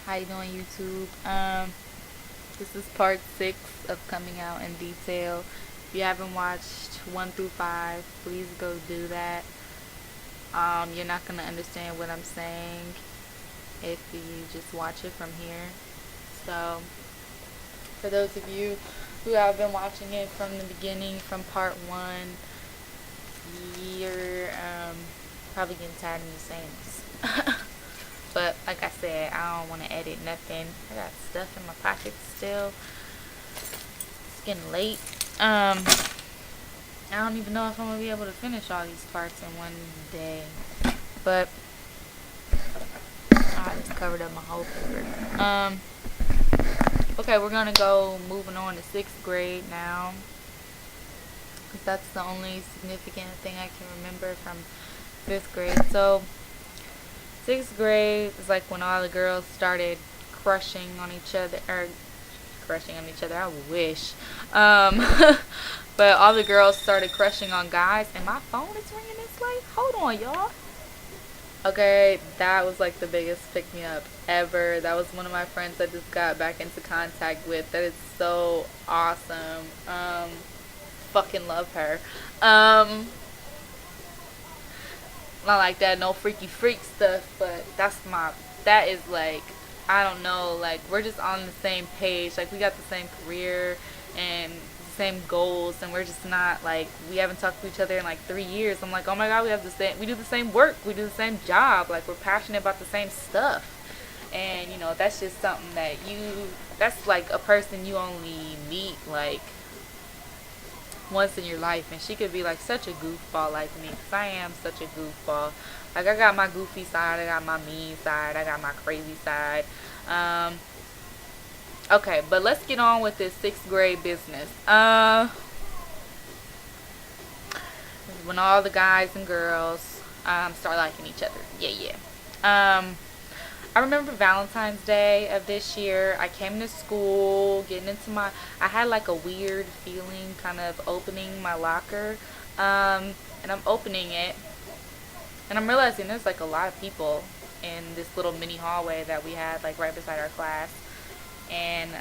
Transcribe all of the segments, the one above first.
How you doing, YouTube? This is part 6 of coming out in detail. If you haven't watched 1 through 5, please go do that. You're not gonna understand what I'm saying if you just watch it from here. So, for those of you who have been watching it from the beginning, from part 1, you're probably getting tired of me saying this. But like I said, I don't want to edit nothing. I got stuff in my pockets still. It's getting late. I don't even know if I'm gonna be able to finish all these parts in one day. But I just covered up my whole paper. Okay, we're gonna go moving on to 6th grade now, because that's the only significant thing I can remember from 5th grade. So 6th grade is like when all the girls started crushing on each other, I wish. But all the girls started crushing on guys, and my phone is ringing this late. Hold on, y'all. Okay, that was like the biggest pick me up ever. That was one of my friends I just got back into contact with. That is so awesome. Fucking love her. Not like that, no freaky freak stuff, but that is like, I don't know, like, we're just on the same page. Like, we got the same career and the same goals, and we're just not, like, we haven't talked to each other in like 3 years. I'm like, oh my god, we do the same work, we do the same job, like, we're passionate about the same stuff. And, you know, that's just something that's like a person you only meet, like, once in your life. And she could be like such a goofball like me, because I am such a goofball. Like, I got my goofy side, I got my mean side, I got my crazy side. Okay, but let's get on with this 6th grade business. When all the guys and girls start liking each other. Yeah. I remember Valentine's Day of this year. I came to school, I had like a weird feeling kind of opening my locker. And I'm opening it, and I'm realizing there's like a lot of people in this little mini hallway that we had like right beside our class. And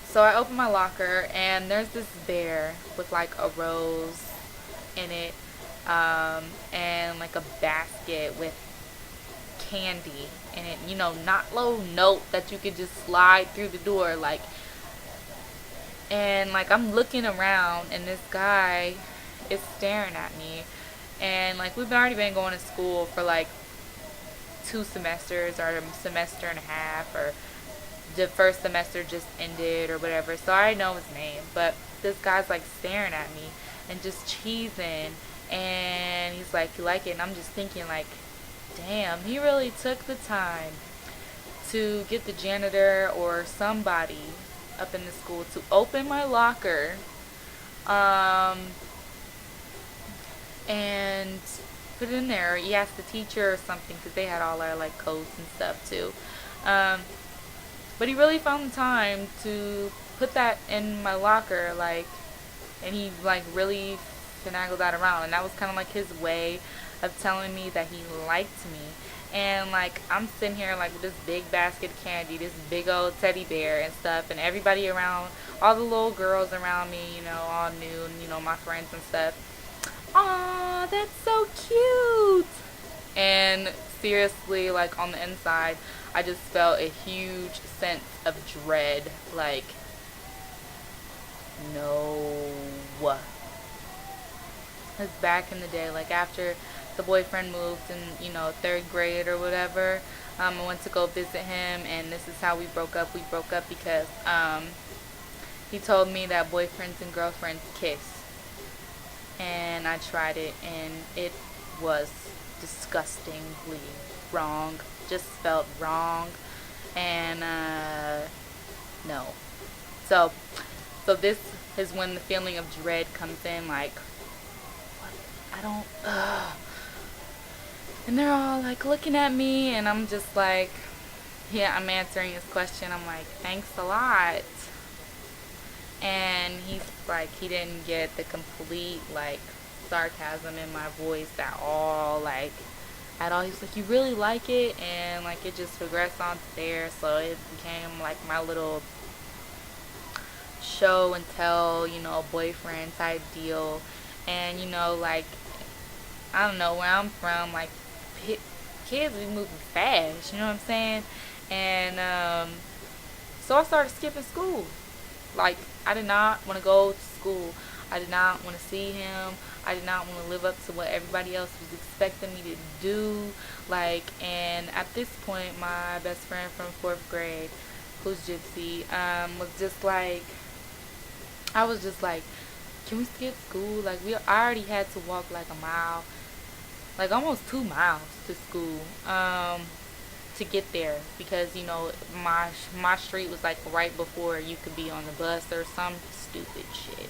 so I open my locker, and there's this bear with like a rose in it, and like a basket with candy in it, you know, not low note that you could just slide through the door, like. And like, I'm looking around, and this guy is staring at me, and like, we've already been going to school for like 2 semesters or a semester and a half, or the first semester just ended or whatever, so I know his name. But this guy's like staring at me and just cheesing, and he's like, you like it? And I'm just thinking like, damn, he really took the time to get the janitor or somebody up in the school to open my locker, and put it in there. He asked the teacher or something, because they had all our like codes and stuff too. But he really found the time to put that in my locker, like, and he like really finagled that around, and that was kind of like his way of telling me that he liked me. And like, I'm sitting here like with this big basket of candy, this big old teddy bear and stuff, and everybody around, all the little girls around me, you know, all new, and you know, my friends and stuff. Aw, that's so cute. And seriously, like, on the inside, I just felt a huge sense of dread. Like, no. Because back in the day, like, after the boyfriend moved in, you know, 3rd grade or whatever, I went to go visit him, and this is how we broke up. We broke up because he told me that boyfriends and girlfriends kiss. And I tried it, and it was disgustingly wrong. Just felt wrong. And no. So this is when the feeling of dread comes in, like, what? I don't and they're all like looking at me, and I'm just like, yeah, I'm answering his question. I'm like, thanks a lot. And he's like, he didn't get the complete like sarcasm in my voice at all. Like, at all. He was like, "You really like it?" And like it just progressed on to there. So it became like my little show and tell, boyfriend type deal. And like, I don't know where I'm from, like kids be moving fast, you know what I'm saying? And so I started skipping school. Like, I did not want to go to school. I did not want to see him. I did not want to live up to what everybody else was expecting me to do. Like, and at this point, my best friend from 4th grade, who's Gypsy, was just like, I was just like, can we skip school? Like, I already had to walk like a mile, like almost 2 miles to school, to get there, because my street was like right before you could be on the bus or some stupid shit.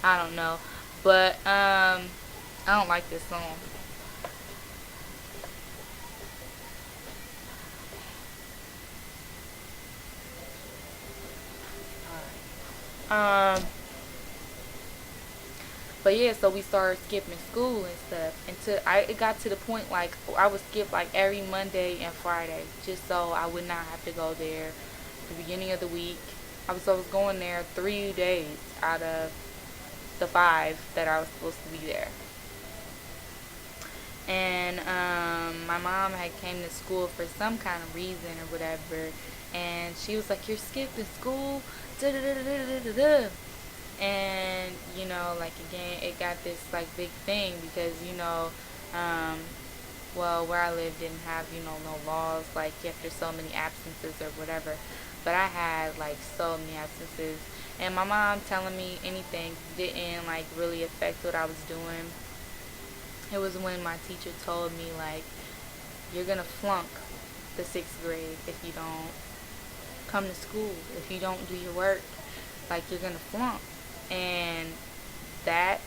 I don't know, but I don't like this song. Um, but yeah, so we started skipping school and stuff. It got to the point like I would skip like every Monday and Friday just so I would not have to go there the beginning of the week. I was going there 3 days out of the 5 that I was supposed to be there. And my mom had came to school for some kind of reason or whatever, and she was like, "You're skipping school, da da da da da da da." And like again, it got this like big thing because um, well, where I lived didn't have no laws like after so many absences or whatever, but I had like so many absences, and my mom telling me anything didn't like really affect what I was doing. It was when my teacher told me like, you're gonna flunk the 6th grade if you don't come to school, if you don't do your work, like you're gonna flunk. And that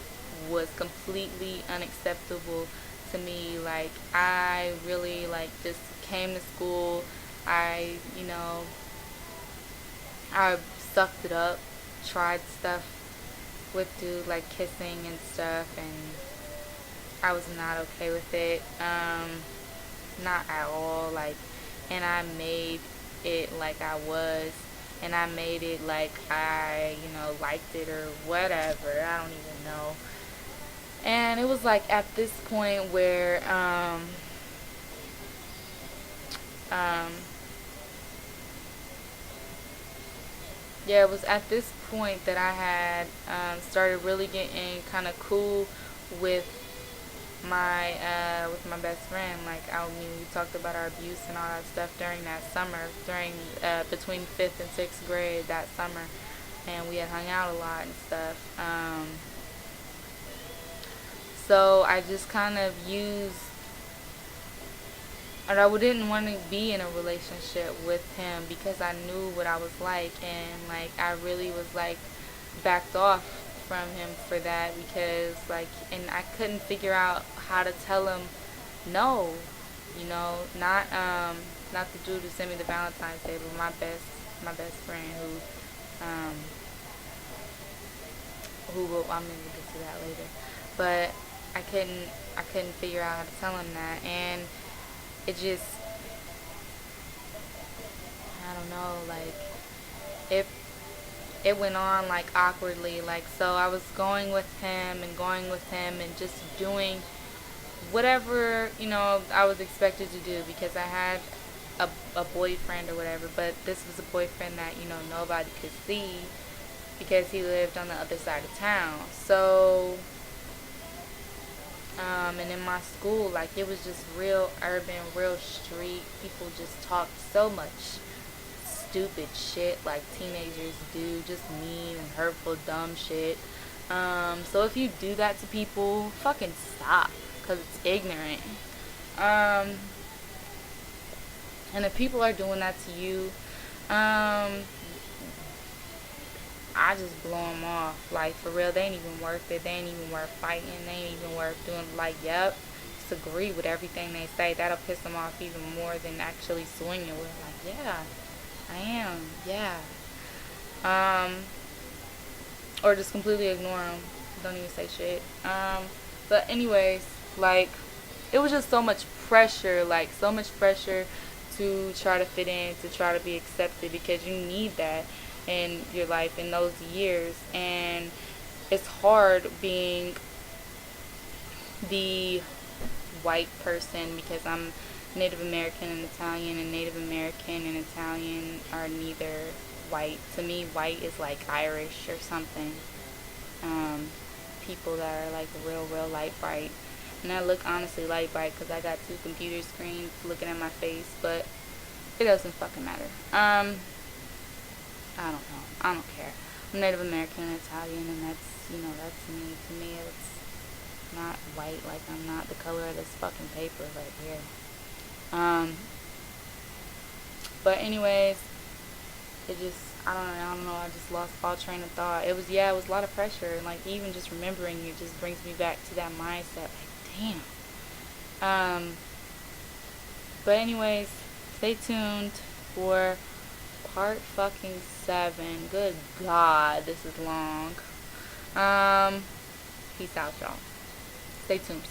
was completely unacceptable to me. Like, I really like just came to school. I sucked it up, tried stuff with dude like kissing and stuff, and I was not okay with it. Not at all. Like, and I made it like I was, and I made it like I, liked it or whatever. I don't even know. And it was like at this point where, um, yeah, it was at this point that I had started really getting kind of cool with my best friend. Like, I mean, we talked about our abuse and all that stuff during that summer, during between 5th and 6th grade that summer, and we had hung out a lot and stuff. So I just kind of used, and I didn't want to be in a relationship with him because I knew what I was like, and like I really was like backed off from him for that because like, and I couldn't figure out how to tell him no, not the dude who sent me the Valentine's Day, but my best friend who will, I'm gonna get to that later, but I couldn't figure out how to tell him that, and it just, I don't know, like it it went on like awkwardly, like, so I was going with him and just doing whatever I was expected to do because I had a boyfriend or whatever, but this was a boyfriend that nobody could see because he lived on the other side of town. So and in my school, like, it was just real urban, real street. People just talked so much stupid shit like teenagers do, just mean and hurtful, dumb shit. So if you do that to people, fucking stop, because it's ignorant. And if people are doing that to you, I just blow them off. Like, for real, they ain't even worth it. They ain't even worth fighting. They ain't even worth doing, like, yep, just agree with everything they say. That'll piss them off even more than actually swinging with, like, yeah, I am, yeah. Or just completely ignore them. Don't even say shit. But anyways, like, it was just so much pressure, like so much pressure to try to fit in, to try to be accepted, because you need that in your life in those years. And it's hard being the white person, because I'm Native American and Italian, and Native American and Italian are neither white. To me, white is like Irish or something. People that are like real light bright. And I look honestly light bright because I got two computer screens looking at my face, but it doesn't fucking matter. I don't know. I don't care. I'm Native American and Italian, and that's, that's me. To me, it's not white. Like, I'm not the color of this fucking paper right here. But anyways, it just, I don't know, I just lost all train of thought. It was a lot of pressure, and like, even just remembering it just brings me back to that mindset, like, damn. But anyways, stay tuned for part fucking 7. Good God, this is long. Peace out, y'all. Stay tuned.